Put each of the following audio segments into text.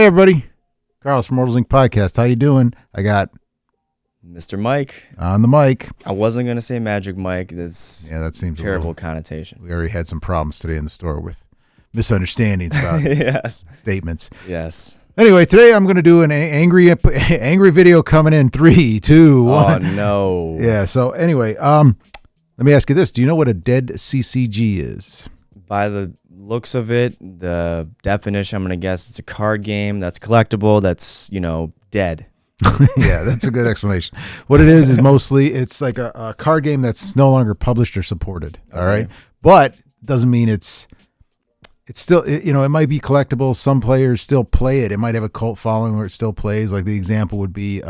Hey everybody, Carlos from Immortals Inc. Podcast. How you doing? I got Mr. Mike on the mic. I wasn't gonna say Magic Mike. That seems terrible connotation. We already had some problems today in the store with misunderstandings about yes statements. Yes. Anyway, today I'm going to do an angry video coming in 3, 2, 1. Oh no. Yeah. So anyway, let me ask you this: do you know what a dead CCG is? By the looks of it, the definition, I'm gonna guess it's a card game that's collectible. That's dead. Yeah, that's a good explanation. What it is mostly it's like a card game that's no longer published or supported. Okay. All right, but doesn't mean it's still it might be collectible. Some players still play it. It might have a cult following where it still plays. Like the example would be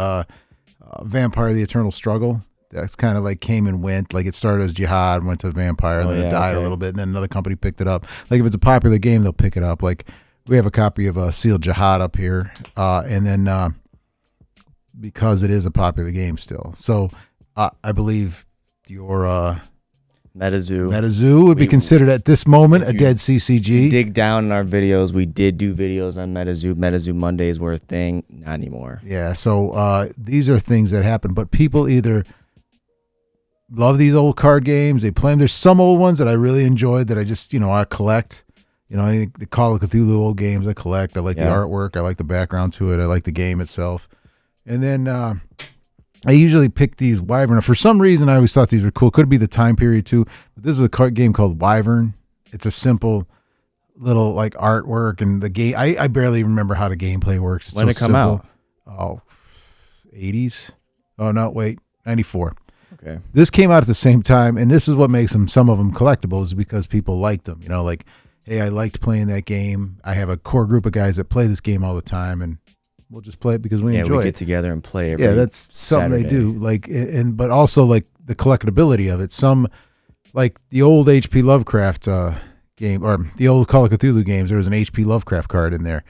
Vampire: The Eternal Struggle. That's kind of like came and went. Like it started as Jihad, went to Vampire, and then it died a little bit, and then another company picked it up. Like if it's a popular game, they'll pick it up. Like we have a copy of Sealed Jihad up here, and then because it is a popular game still. So I believe your MetaZoo would be considered at this moment a dead CCG. Dig down in our videos. We did do videos on MetaZoo. MetaZoo Mondays were a thing. Not anymore. Yeah. So these are things that happen, but people either love these old card games. They play them. There's some old ones that I really enjoyed that I just, I collect. I think the Call of Cthulhu old games I collect. I like the artwork. I like the background to it. I like the game itself. And then I usually pick these Wyvern. For some reason, I always thought these were cool. Could be the time period too. But this is a card game called Wyvern. It's a simple little like artwork, and the game. I barely remember how the gameplay works. It's when did it come out? Oh, 80s. Oh no, wait, 94. Okay. This came out at the same time, and this is what makes some of them collectible is because people liked them. Like, hey, I liked playing that game. I have a core group of guys that play this game all the time, and we'll just play it because we enjoy it. Yeah, we get together and play every that's Saturday. Something they do. Like, but also like the collectability of it. Some like the old H.P. Lovecraft game or the old Call of Cthulhu games. There was an H.P. Lovecraft card in there.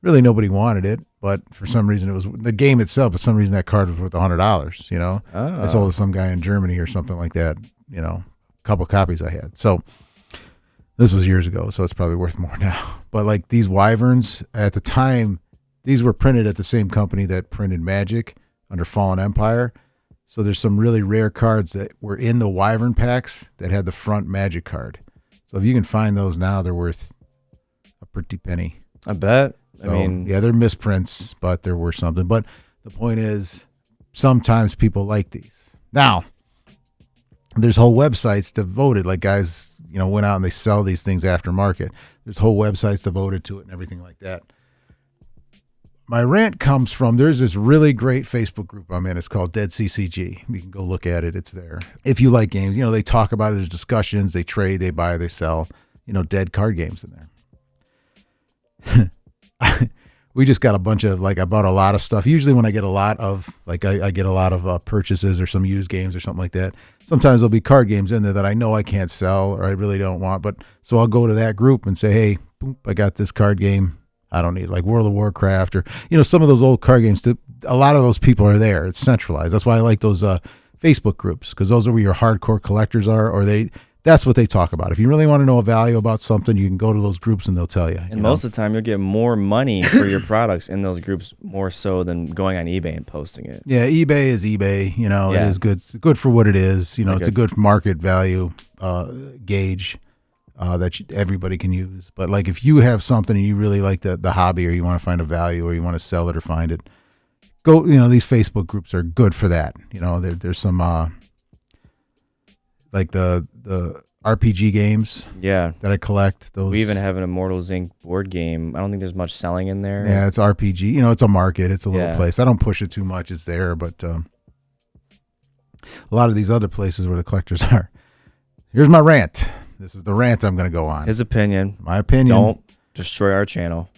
Really, nobody wanted it, but for some reason, it was the game itself. For some reason, that card was worth $100. I sold it to some guy in Germany or something like that. A couple copies I had. So this was years ago, so it's probably worth more now. But like these Wyverns at the time. These were printed at the same company that printed Magic under Fallen Empire. So there's some really rare cards that were in the Wyvern packs that had the front Magic card. So if you can find those now, they're worth a pretty penny. I bet. So, they're misprints, but they're worth something. But the point is, sometimes people like these. Now, there's whole websites devoted, like guys, went out and they sell these things aftermarket. There's whole websites devoted to it and everything like that. My rant comes from, there's this really great Facebook group I'm in. It's called Dead CCG. You can go look at it. It's there. If you like games, they talk about it. There's discussions. They trade, they buy, they sell, dead card games in there. We just got a bunch of, I bought a lot of stuff. Usually when I get a lot of, I get a lot of purchases or some used games or something like that. Sometimes there'll be card games in there that I know I can't sell or I really don't want. But so I'll go to that group and say, hey, boom, I got this card game. I don't need like World of Warcraft or, some of those old card games. A lot of those people are there. It's centralized. That's why I like those Facebook groups because those are where your hardcore collectors are, or that's what they talk about. If you really want to know a value about something, you can go to those groups and they'll tell you. And most of the time you'll get more money for your products in those groups more so than going on eBay and posting it. Yeah, eBay is eBay. It is good. It's good for what it is. It's a good market value gauge. That everybody can use. But like if you have something and you really like the hobby or you want to find a value or you want to sell it or find it, go, these Facebook groups are good for that. There's some like the RPG games that I collect. Those we even have an Immortals Inc. board game. I don't think there's much selling in there. Yeah, it's RPG. It's a market. It's a little place. I don't push it too much. It's there, but a lot of these other places where the collectors are. Here's my rant. This is the rant I'm going to go on. His opinion. My opinion. Don't destroy our channel.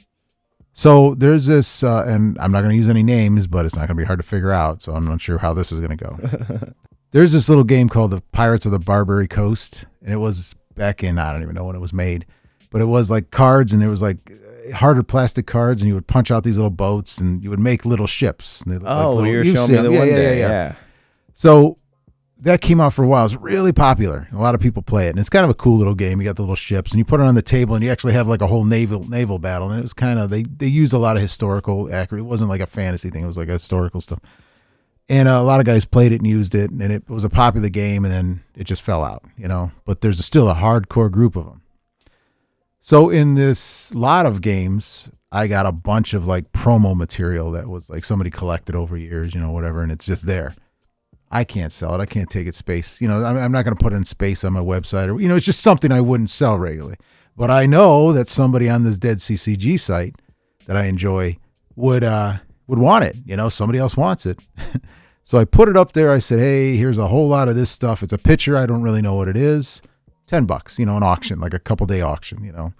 So there's this, and I'm not going to use any names, but it's not going to be hard to figure out. So I'm not sure how this is going to go. There's this little game called the Pirates of the Barbary Coast. And it was back in, I don't even know when it was made, but it was like cards and it was like harder plastic cards and you would punch out these little boats and you would make little ships. And you're showing me the one day. Yeah. So that came out for a while. It was really popular. A lot of people play it, and it's kind of a cool little game. You got the little ships, and you put it on the table, and you actually have like a whole naval battle. And it was kind of they used a lot of historical accurate. It wasn't like a fantasy thing. It was like historical stuff. And a lot of guys played it and used it, and it was a popular game. And then it just fell out, But there's still a hardcore group of them. So in this lot of games, I got a bunch of like promo material that was like somebody collected over years, whatever, and it's just there. I can't sell it. I can't take it space. I'm not going to put it in space on my website or, it's just something I wouldn't sell regularly. But I know that somebody on this dead CCG site that I enjoy would want it. Somebody else wants it. So I put it up there. I said, hey, here's a whole lot of this stuff. It's a picture. I don't really know what it is. $10, an auction, like a couple day auction,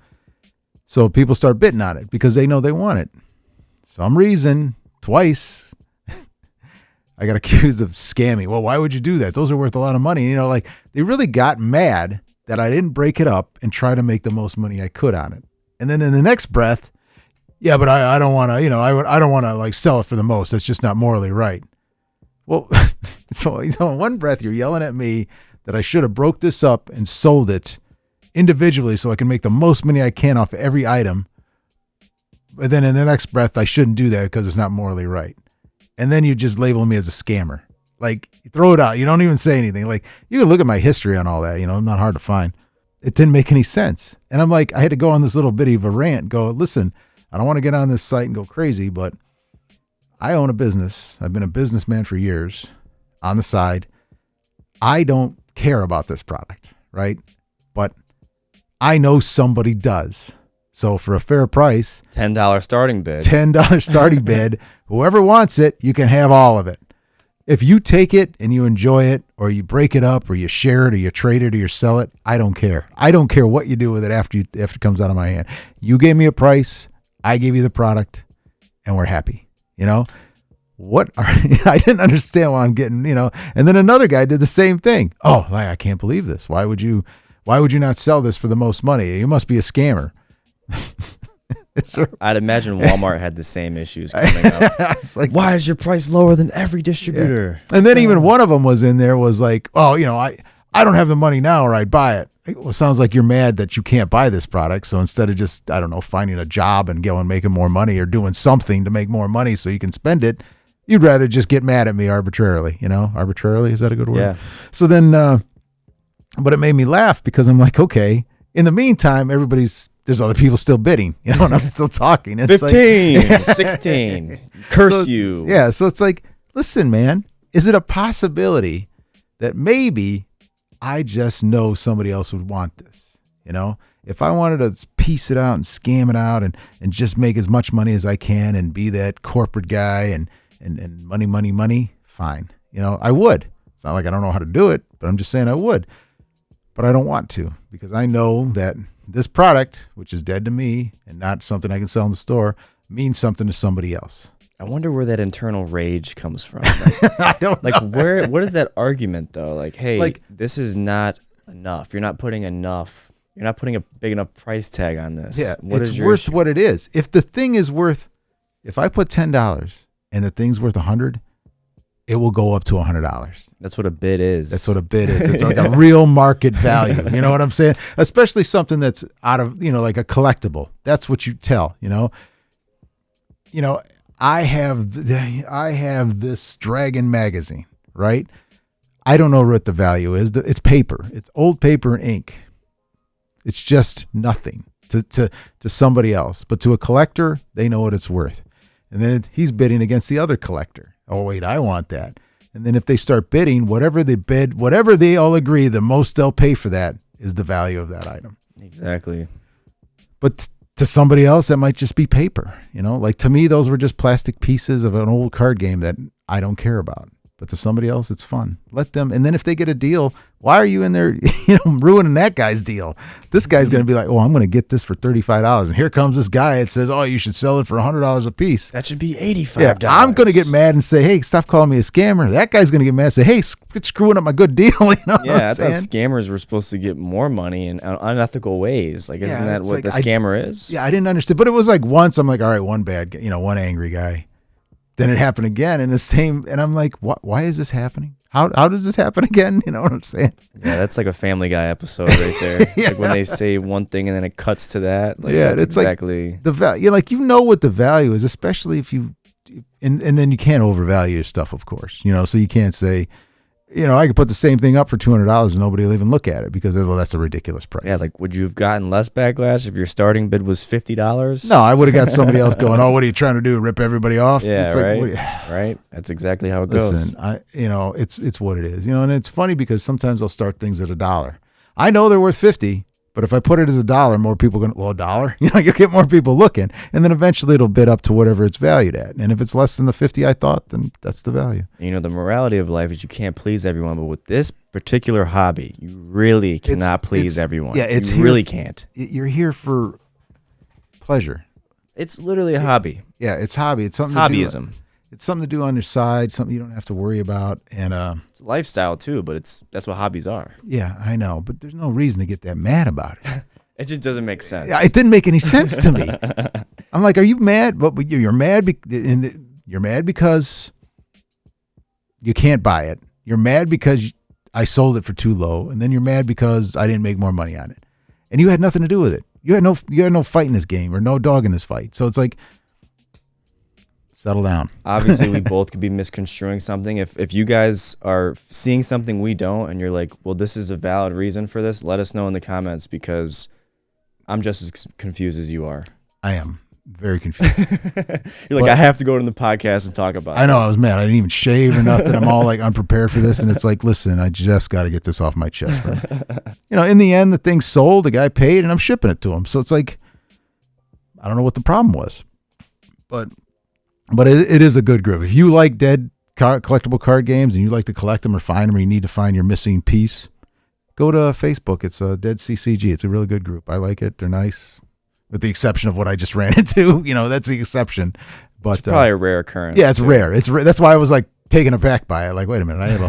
So people start bidding on it because they know they want it. Some reason, twice, I got accused of scamming. Well, why would you do that? Those are worth a lot of money. They really got mad that I didn't break it up and try to make the most money I could on it. And then in the next breath, yeah, but I don't want to, I don't want to like sell it for the most. That's just not morally right. Well, so in one breath, you're yelling at me that I should have broke this up and sold it individually so I can make the most money I can off every item. But then in the next breath, I shouldn't do that because it's not morally right. And then you just label me as a scammer. Like, you throw it out. You don't even say anything. Like, you can look at my history on all that. Not hard to find. It didn't make any sense. And I'm like, I had to go on this little bit of a rant, go, listen, I don't want to get on this site and go crazy, but I own a business. I've been a businessman for years on the side. I don't care about this product, right? But I know somebody does. So for a fair price, $10 starting bid. $10 starting bid. Whoever wants it, you can have all of it. If you take it and you enjoy it, or you break it up, or you share it, or you trade it, or you sell it, I don't care. I don't care what you do with it after it comes out of my hand. You gave me a price, I gave you the product, and we're happy. I didn't understand why I'm getting, and then another guy did the same thing. Oh, I can't believe this. Why would you not sell this for the most money? You must be a scammer. I'd imagine Walmart had the same issues coming up. It's like, why is your price lower than every distributor? Yeah. And then even one of them was in there was like, oh, I don't have the money now or I'd buy it. Well, it sounds like you're mad that you can't buy this product. So instead of just, I don't know, finding a job and going making more money or doing something to make more money so you can spend it, you'd rather just get mad at me arbitrarily, arbitrarily. Is that a good word? Yeah. So then, but it made me laugh because I'm like, okay, in the meantime, there's other people still bidding, and I'm still talking. It's 15, like, 16, curse you. Yeah. So it's like, listen, man, is it a possibility that maybe I just know somebody else would want this? If I wanted to piece it out and scam it out and just make as much money as I can and be that corporate guy and money, fine. I would. It's not like I don't know how to do it, but I'm just saying I would. But I don't want to because I know that this product, which is dead to me and not something I can sell in the store, means something to somebody else. I wonder where that internal rage comes from. I don't know. What is that argument though? Like, hey, this is not enough. You're not putting a big enough price tag on this. Yeah, it's worth what it is. If the thing is worth, if I put $10 and the thing's worth $100, it will go up to $100. That's what a bid is. It's like a real market value. You know what I'm saying? Especially something that's out of, like a collectible. That's what you tell, I have this Dragon magazine, right? I don't know what the value is. It's paper. It's old paper and ink. It's just nothing to somebody else. But to a collector, they know what it's worth. And then he's bidding against the other collector. Oh, wait, I want that. And then if they start bidding, whatever they all agree, the most they'll pay for that is the value of that item. Exactly. But to somebody else, that might just be paper. Like to me, those were just plastic pieces of an old card game that I don't care about. But to somebody else, it's fun. Let them. And then if they get a deal, why are you in there, ruining that guy's deal? This guy's going to be like, oh, I'm going to get this for $35. And here comes this guy. It says, oh, you should sell it for $100 a piece. That should be $85. Yeah, I'm going to get mad and say, hey, stop calling me a scammer. That guy's going to get mad and say, hey, quit screwing up my good deal. Yeah, I thought scammers were supposed to get more money in unethical ways. Like, isn't that what the scammer is? Yeah, I didn't understand. But it was like once I'm like, all right, one angry guy. Then it happened again in the same, and I'm like, why is this happening? How does this happen again? You know what I'm saying? Yeah, that's like a Family Guy episode right there. Yeah. Like when they say one thing and then it cuts to that. Like, yeah, that's it's exactly like the value. Like what the value is, especially if you, and then you can't overvalue your stuff, of course. So you can't say, I could put the same thing up for $200 and nobody will even look at it because, well, that's a ridiculous price. Yeah, like would you have gotten less backlash if your starting bid was $50? No, I would have got somebody else going, oh, what are you trying to do? Rip everybody off? Yeah, it's right. Like, right. That's exactly how it listen, goes. It's what it is. And it's funny because sometimes I'll start things at $1. I know they're worth 50, but if I put it as $1, more people are going, well, $1? You'll get more people looking. And then eventually it'll bid up to whatever it's valued at. And if it's less than the 50 I thought, then that's the value. The morality of life is you can't please everyone, but with this particular hobby, you really cannot please everyone. Yeah, you really can't. You're here for pleasure. It's literally a hobby. Yeah, it's hobby. It's something hobbyism. It's something to do on your side, something you don't have to worry about. And it's a lifestyle too, but that's what hobbies are. Yeah, I know, but there's no reason to get that mad about it. It just doesn't make sense. It didn't make any sense to me. I'm like, are you mad? But you're mad. You're mad because you can't buy it. You're mad because I sold it for too low, and then you're mad because I didn't make more money on it, and you had nothing to do with it. You had no fight in this game or no dog in this fight. So it's like, settle down. Obviously, we both could be misconstruing something. If you guys are seeing something we don't, and you're like, well, this is a valid reason for this, let us know in the comments because I'm just as confused as you are. I am very confused. You're like, I have to go to the podcast and talk about it. I know, I was mad. I didn't even shave or nothing. I'm all like unprepared for this. And it's like, listen, I just got to get this off my chest. In the end, the thing sold, the guy paid, and I'm shipping it to him. So it's like, I don't know what the problem was. But it is a good group. If you like dead collectible card games and you like to collect them or find them or you need to find your missing piece, go to Facebook. It's Dead CCG. It's a really good group. I like it. They're nice. With the exception of what I just ran into, that's the exception. But it's probably a rare occurrence. Yeah, it's rare. It's rare. That's why I was like taken aback by it. Like, wait a minute, I have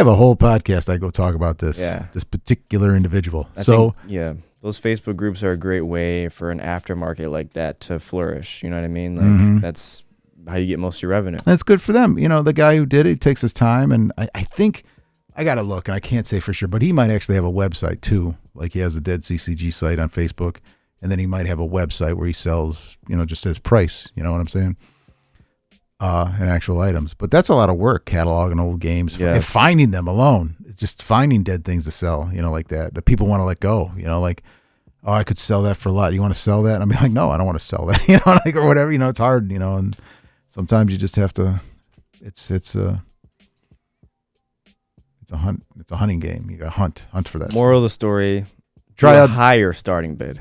a whole podcast. I go talk about this. Yeah. This particular individual. I think, those Facebook groups are a great way for an aftermarket like that to flourish. You know what I mean? Like that's how you get most of your revenue. That's good for them. The guy who did it takes his time, and I think I got to look, and I can't say for sure, but he might actually have a website too. Like he has a Dead CCG site on Facebook. And then he might have a website where he sells, just his price. You know what I'm saying? And actual items. But that's a lot of work, cataloging old games. Yes. And finding them alone. It's just finding dead things to sell, like that. The people want to let go, like, oh, I could sell that for a lot. You want to sell that? And I'm like, no, I don't want to sell that, or whatever. It's hard, and sometimes you just have to, it's a hunt. It's a hunting game. You got to hunt for that. Moral of the story. Try a higher starting bid.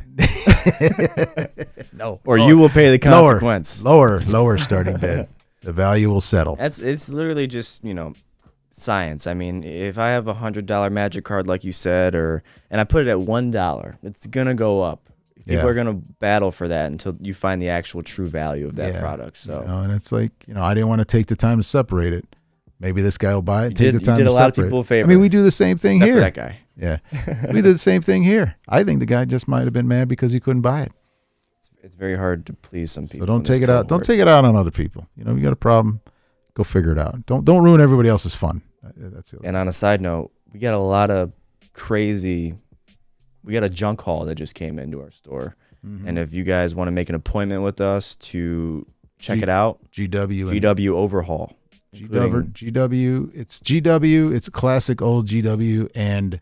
No. Or you will pay the consequence. Lower starting bid. The value will settle. It's literally just, science. I mean, if I have $100 magic card like you said, and I put it at $1, it's gonna go up. People are gonna battle for that until you find the actual true value of that product. So and it's like, I didn't want to take the time to separate it. Maybe this guy will buy it. You did a lot of people a favor. I mean, we do the same thing except here. For that guy. Yeah, we did the same thing here. I think the guy just might have been mad because he couldn't buy it. It's very hard to please some people. So don't take it out. Don't take it out on other people. You got a problem, go figure it out. Don't ruin everybody else's fun. That's it. And on a side note, we got a lot of crazy. We got a junk haul that just came into our store, and if you guys want to make an appointment with us to check it out, GW overhaul. GW. It's GW. It's classic old GW and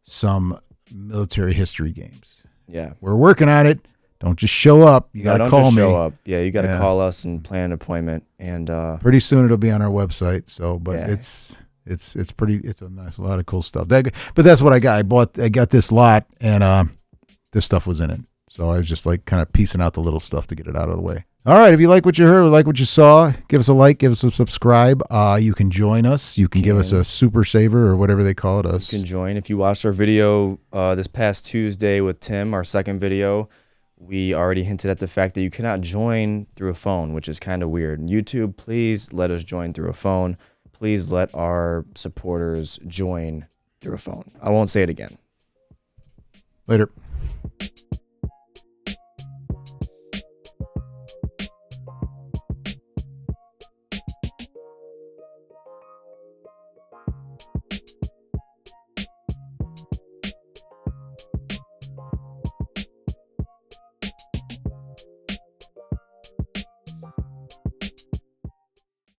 some military history games. Yeah, we're working on it. Don't just show up. You got to call me. Show up. Yeah, you got to call us and plan an appointment. And pretty soon it'll be on our website. So, but it's a lot of cool stuff. But that's what I got. I got this lot, and this stuff was in it. So I was just like kind of piecing out the little stuff to get it out of the way. All right, if you like what you heard or like what you saw, give us a like, give us a subscribe. You can join us. You can give us a super saver or whatever they call it. You can join. If you watched our video this past Tuesday with Tim, our second video, we already hinted at the fact that you cannot join through a phone, which is kind of weird. YouTube, please let us join through a phone. Please let our supporters join through a phone. I won't say it again. Later.